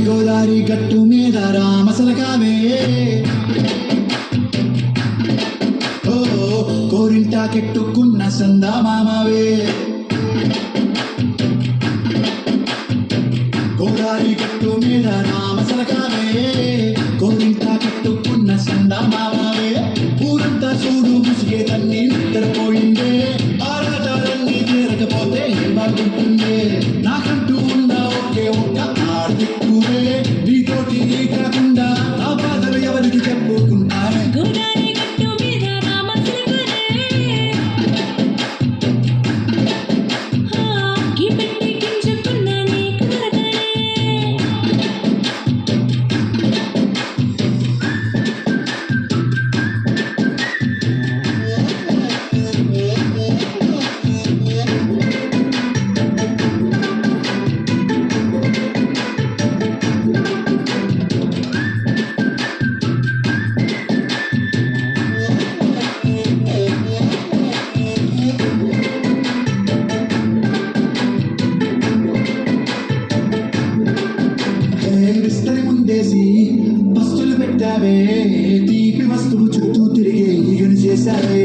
గోదారి గట్టు మీద రామసలకావే ఓ కోరింటా కెట్టుకున్న సందా మామవే గోదారి గట్టు మీద రామసలకావే కోరింటా కెట్టుకున్న సందా మామవే ఊరంతా చూడు ముసిగే తన్ని నిద్రపోయిందే ఆరాటాలన్నీ తీరకపోతే ఏం బాగుంటుందే నాకంటూ ఉన్న ఒకే ఒక్క ఆర్దిక్కువే నీతోటి నీ కాకుండా ఆ బాధలు ఎవరికి చెప్పుకుంటానే గోదారి గట్టు మీద రామచిలకనే కి పెట్టి గింజుకున్న నీకు దొరకనే విస్తరి ముందేసి పస్తులు పెట్టావే తీపి వస్తువు చుట్టూ తిరిగే ఈగను చేశావే